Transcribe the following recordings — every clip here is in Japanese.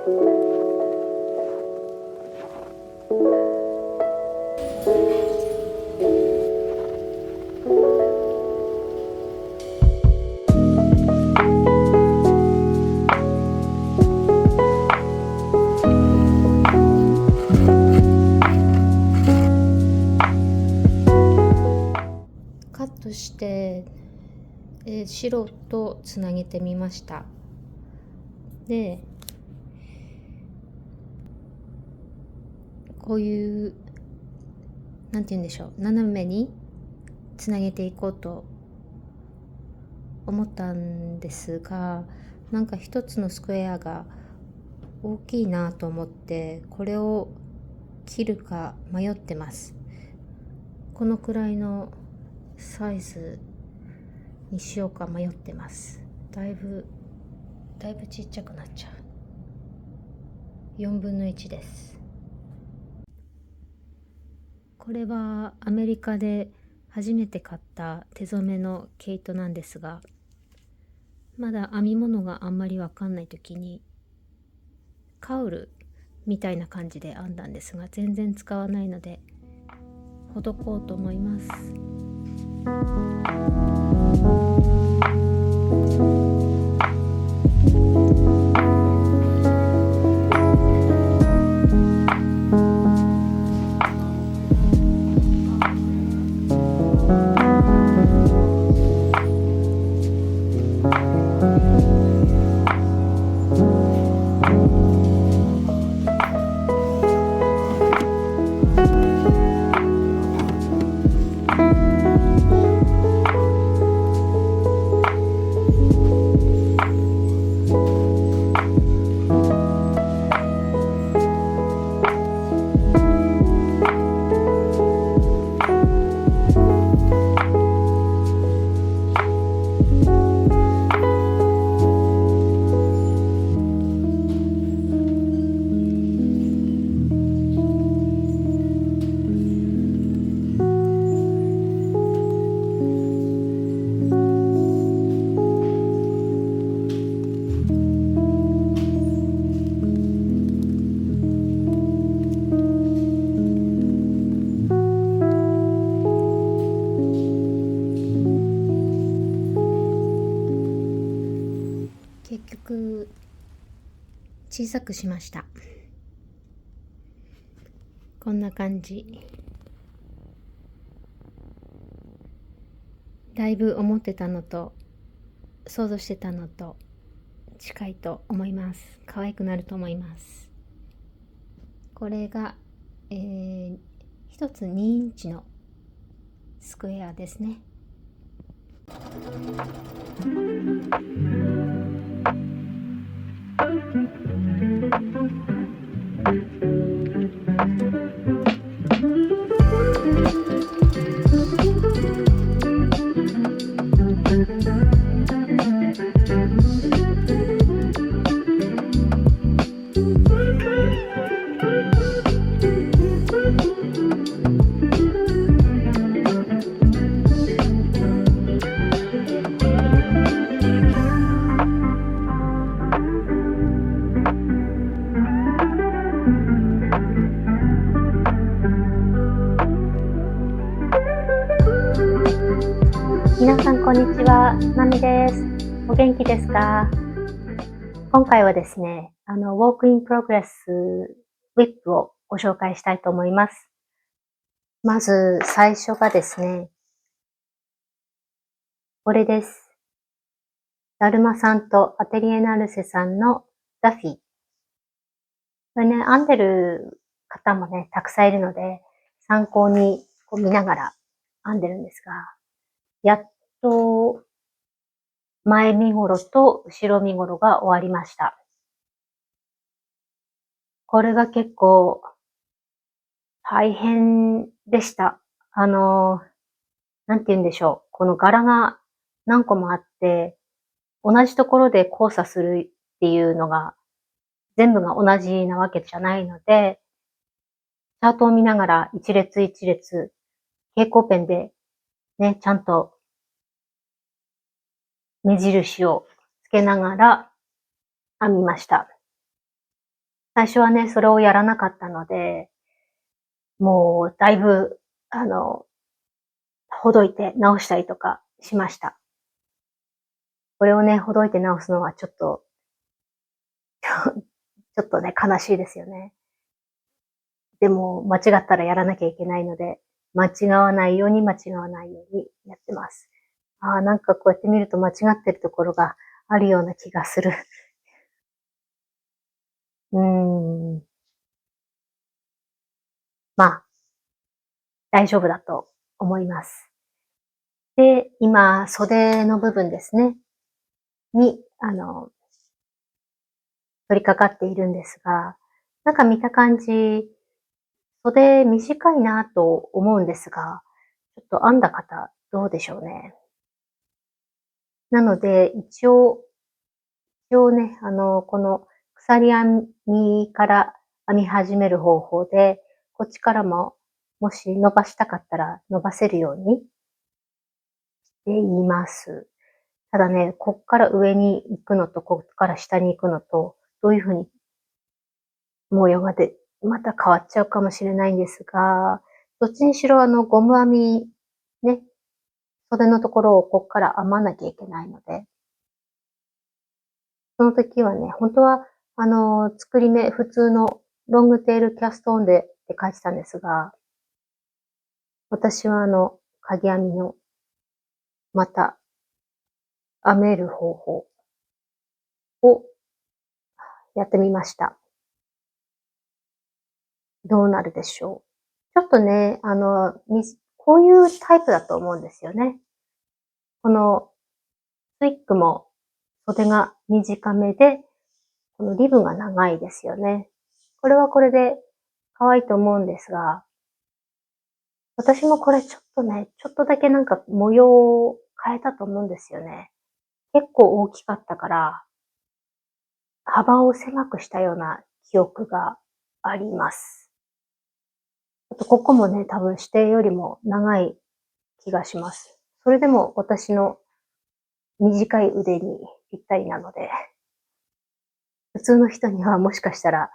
カットして、白とつなげてみました。で、こういうなんて言うんでしょう、斜めにつなげていこうと思ったんですが、なんか一つのスクエアが大きいなと思って、これを切るか迷ってます。このくらいのサイズにしようか迷ってます。だいぶちっちゃくなっちゃう。4分の1です。これはアメリカで初めて買った手染めの毛糸なんですが、まだ編み物があんまりわかんない時にカウルみたいな感じで編んだんですが、全然使わないのでほどこうと思います。結局小さくしました。こんな感じ。だいぶ思ってたのと想像してたのと近いと思います。可愛くなると思います。これが、一つ2インチのスクエアですね。皆さんこんにちは、なみです。お元気ですか？今回はですね、Walk in Progress WIP をご紹介したいと思います。まず最初がですね、これです。だるまさんとアテリエナルセさんのダフィー。これね、編んでる方もね、たくさんいるので、参考にこう見ながら編んでるんですが、やっと前身頃と後ろ身頃が終わりました。これが結構大変でした。なんて言うんでしょう。この柄が何個もあって、同じところで交差するっていうのが全部が同じなわけじゃないので、チャートを見ながら一列一列蛍光ペンでね、ちゃんと目印をつけながら編みました。最初はね、それをやらなかったので、もうだいぶ、ほどいて直したりとかしました。これをね、ほどいて直すのはちょっとちょっとね、悲しいですよね。でも、間違ったらやらなきゃいけないので、間違わないように間違わないようにやってます。ああ、なんかこうやって見ると間違ってるところがあるような気がする。うーん。まあ、大丈夫だと思います。で、今、袖の部分ですね、に、取り掛かっているんですが、なんか見た感じ、袖短いなと思うんですが、ちょっと編んだ方、どうでしょうね。なので、一応ね、この鎖編みから編み始める方法で、こっちからも、もし伸ばしたかったら伸ばせるようにしています。ただね、こっから上に行くのと、こっから下に行くのと、どういう風に模様がまた変わっちゃうかもしれないんですが、どっちにしろゴム編み、ね、袖のところをこっから編まなきゃいけないので、その時はね、本当は、作り目、普通のロングテールキャストオンでって書いてたんですが、私はかぎ編みの、また、編める方法をやってみました。どうなるでしょう。ちょっとね、こういうタイプだと思うんですよね。このスイッグも袖が短めで、このリブが長いですよね。これはこれで可愛いと思うんですが、私もこれちょっとね、ちょっとだけなんか模様を変えたと思うんですよね。結構大きかったから、幅を狭くしたような記憶があります。あとここもね、多分指定よりも長い気がします。それでも私の短い腕にぴったりなので、普通の人にはもしかしたら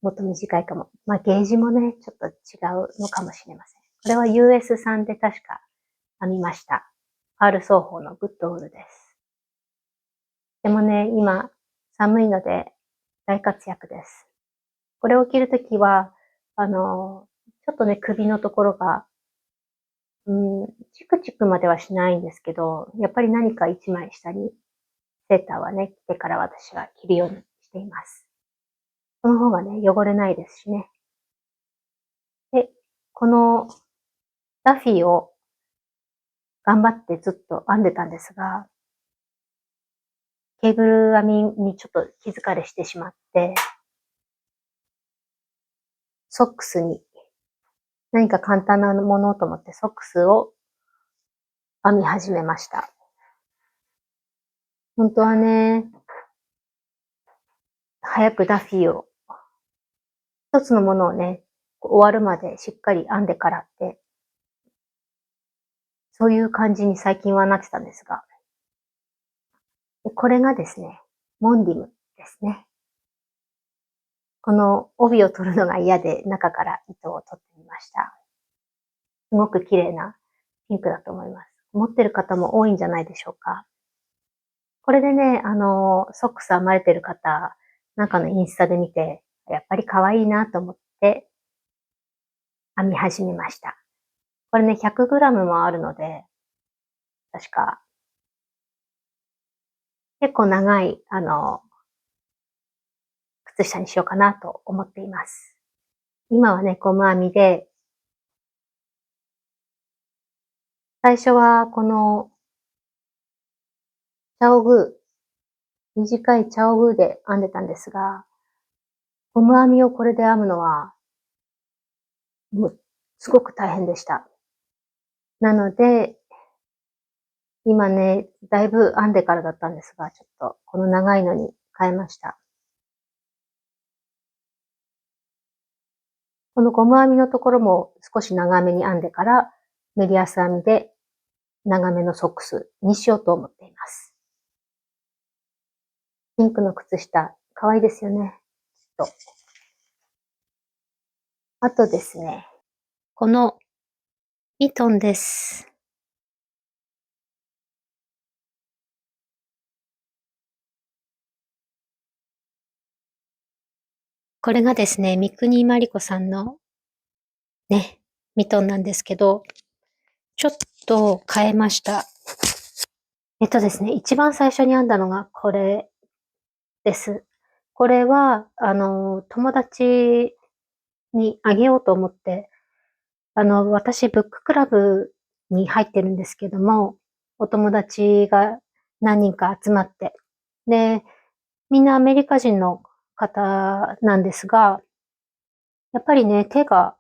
もっと短いかも。まあ、ゲージもね、ちょっと違うのかもしれません。これは US 産で確か編みました。パール奏法のグッドウールです。でもね、今、寒いので大活躍です。これを着るときは、ちょっとね、首のところが、チクチクまではしないんですけど、やっぱり何か一枚下にセーターはね、着てから私は着るようにしています。その方がね、汚れないですしね。で、このダフィーを頑張ってずっと編んでたんですが、ケーブル編みにちょっと気疲れしてしまって、ソックスに何か簡単なものと思ってソックスを編み始めました。本当はね、早くダフィーを、一つのものをね、終わるまでしっかり編んでからって、そういう感じに最近はなってたんですが、これがですね、モンディムですね。この帯を取るのが嫌で中から糸を取ってみました。すごく綺麗なピンクだと思います。持ってる方も多いんじゃないでしょうか。これでね、ソックス編まれてる方、なんかのインスタで見て、やっぱり可愛いなと思って編み始めました。これね、100グラムもあるので、確か、結構長い、靴下にしようかなと思っています。今はね、ゴム編みで、最初はこの、チャオグー、短いチャオグーで編んでたんですが、ゴム編みをこれで編むのは、もう、すごく大変でした。なので、今ね、だいぶ編んでからだったんですが、ちょっとこの長いのに変えました。このゴム編みのところも少し長めに編んでから、メリヤス編みで長めのソックスにしようと思っています。ピンクの靴下、可愛いですよね。きっと。あとですね、このミトンです。これがですね、三国真理子さんのね、ミトンなんですけど、ちょっと変えました。ですね、一番最初に編んだのがこれです。これは、友達にあげようと思って、私、ブッククラブに入ってるんですけども、お友達が何人か集まって、で、みんなアメリカ人の方なんですが、やっぱりね、手が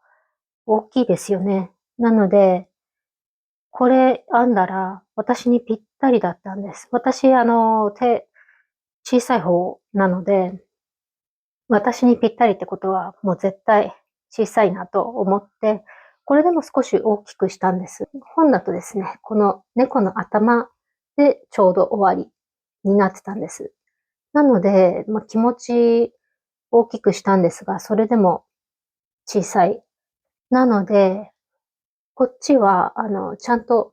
大きいですよね。なので、これ編んだら私にぴったりだったんです。私、手小さい方なので、私にぴったりってことはもう絶対小さいなと思って、これでも少し大きくしたんです。本だとですね、この猫の頭でちょうど終わりになってたんです。なので、気持ち大きくしたんですが、それでも小さい。なので、こっちは、ちゃんと、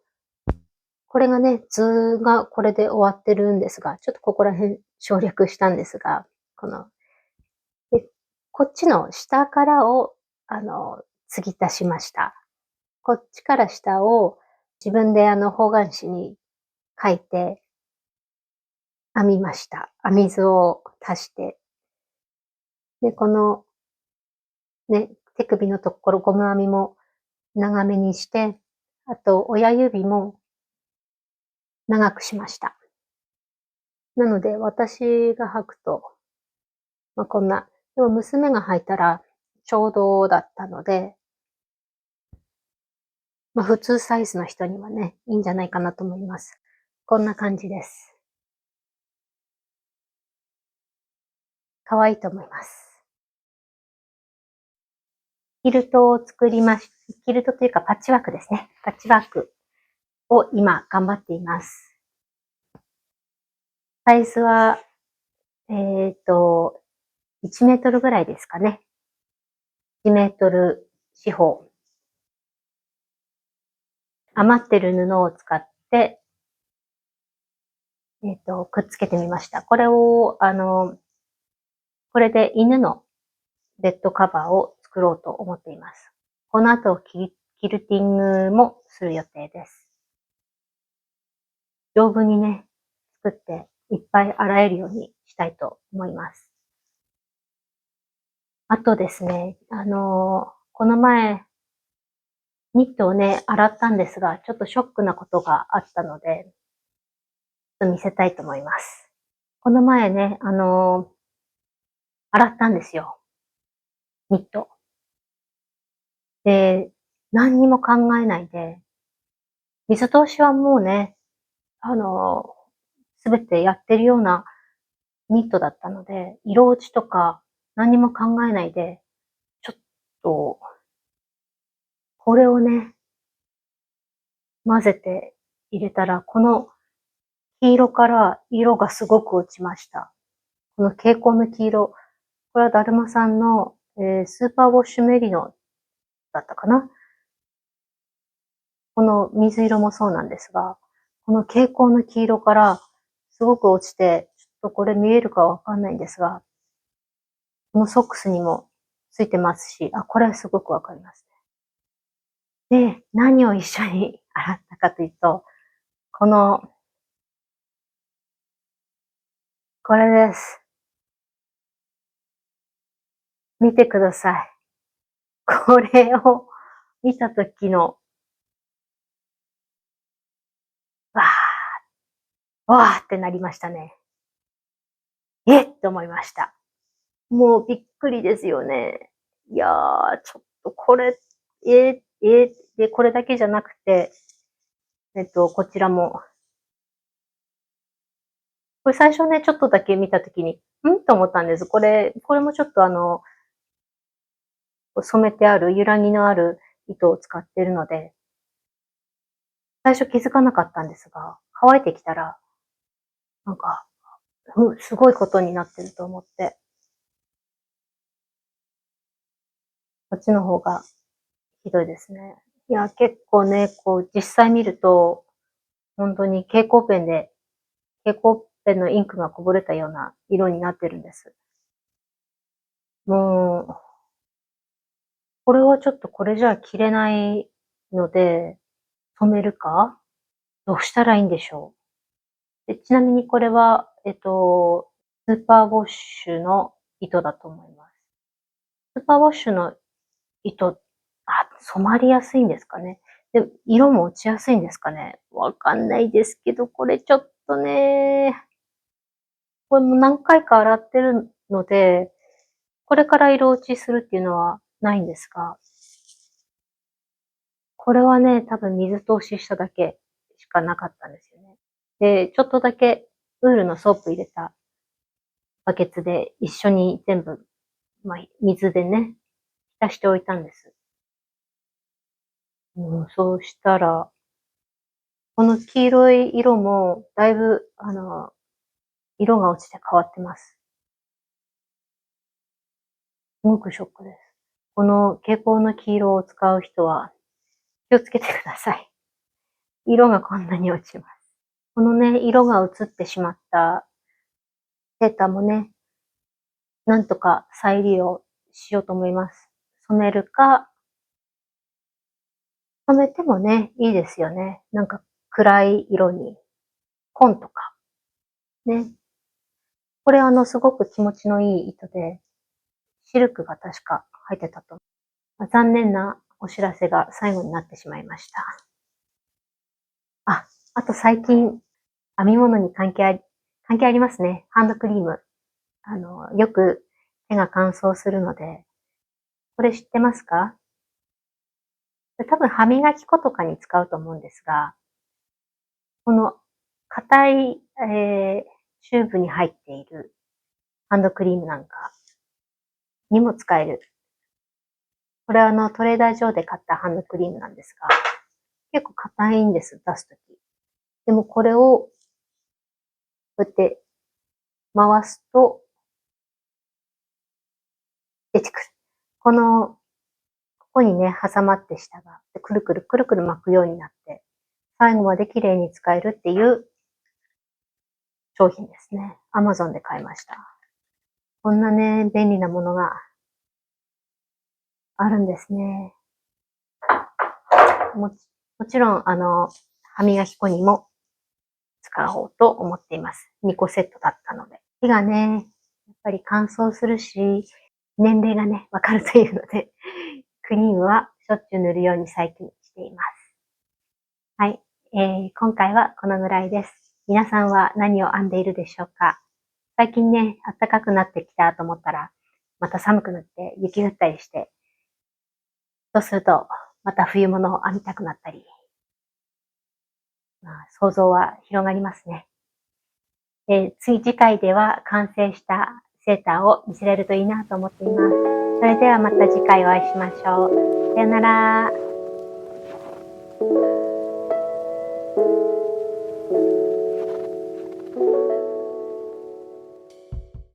これがね、図がこれで終わってるんですが、ちょっとここら辺省略したんですが、この、で、こっちの下からを、継ぎ足しました。こっちから下を自分で方眼紙に書いて編みました。編み図を足して。で、このね、手首のところゴム編みも長めにして、あと親指も長くしました。なので私が履くと、こんな、でも娘が履いたらちょうどだったので、普通サイズの人にはね、いいんじゃないかなと思います。こんな感じです。可愛いと思います。キルトを作りまし、キルトというかパッチワークですね。パッチワークを今頑張っています。サイズは、1メートルぐらいですかね。1メートル四方。余ってる布を使って、くっつけてみました。これを、これで犬のベッドカバーを作ろうと思っています。この後キルティングもする予定です。丈夫にね、作っていっぱい洗えるようにしたいと思います。あとですね、この前、ニットをね、洗ったんですが、ちょっとショックなことがあったので、ちょっと見せたいと思います。この前ね、洗ったんですよ。ニット。で、何にも考えないで、水通しはもうね、すべてやってるようなニットだったので、色落ちとか何にも考えないで、ちょっと、これをね、混ぜて入れたら、この黄色から色がすごく落ちました。この蛍光の黄色。これはだるまさんの、スーパーウォッシュメリノだったかな。この水色もそうなんですが、この蛍光の黄色からすごく落ちて、ちょっとこれ見えるかわかんないんですが、このソックスにもついてますし、これはすごくわかりますね。で、何を一緒に洗ったかというと、この、これです。見てください。これを見たときの、わわーってなりましたね。って思いました。もうびっくりですよね。いやー、ちょっとこれ、で、これだけじゃなくて、こちらも、これ最初ね、ちょっとだけ見たときに、と思ったんです。これもちょっと染めてある、揺らぎのある糸を使っているので、最初気づかなかったんですが、乾いてきたら、なんか、すごいことになってると思って。こっちの方がひどいですね。いや、結構ね、実際見ると、本当に蛍光ペンのインクがこぼれたような色になってるんです。もう、これはちょっとこれじゃ着れないので、染めるかどうしたらいいんでしょう。ちなみにこれは、スーパーウォッシュの糸だと思います。スーパーウォッシュの糸、染まりやすいんですかね。で、色も落ちやすいんですかね。わかんないですけど、これちょっとね、これも何回か洗ってるので、これから色落ちするっていうのはないんですが、これはね、多分水通ししただけしかなかったんですよね。で、ちょっとだけウールのソープ入れたバケツで一緒に全部、水でね、浸しておいたんです。そうしたら、この黄色い色もだいぶ、色が落ちて変わってます。すごくショックです。この蛍光の黄色を使う人は気をつけてください。色がこんなに落ちます。このね、色が移ってしまったセーターもね、なんとか再利用しようと思います。染めるか、染めてもね、いいですよね。なんか暗い色に、紺とか、ね。これすごく気持ちのいい糸で、シルクが確か入ってたと思う。残念なお知らせが最後になってしまいました。あと最近、編み物に関係ありますね。ハンドクリーム。よく手が乾燥するので、これ知ってますか？多分歯磨き粉とかに使うと思うんですが、この硬い、チューブに入っているハンドクリームなんかにも使える。これはトレーダー上で買ったハンドクリームなんですが、結構硬いんです、出すとき。でもこれを、こうやって回すと出てくる。ここにね、挟まって下が、くるくるくるくる巻くようになって、最後まで綺麗に使えるっていう商品ですね。Amazon で買いました。こんなね、便利なものがあるんですね。もちろん、歯磨き粉にも使おうと思っています。2個セットだったので。手がね、やっぱり乾燥するし、年齢がね、わかるというので、クリームはしょっちゅう塗るように最近しています。はい。今回はこのぐらいです。皆さんは何を編んでいるでしょうか？最近ね、暖かくなってきたと思ったら、また寒くなって雪降ったりして、そうすると、また冬物を編みたくなったり、想像は広がりますね。次回では完成したセーターを見せれるといいなと思っています。それではまた次回お会いしましょう。さよなら。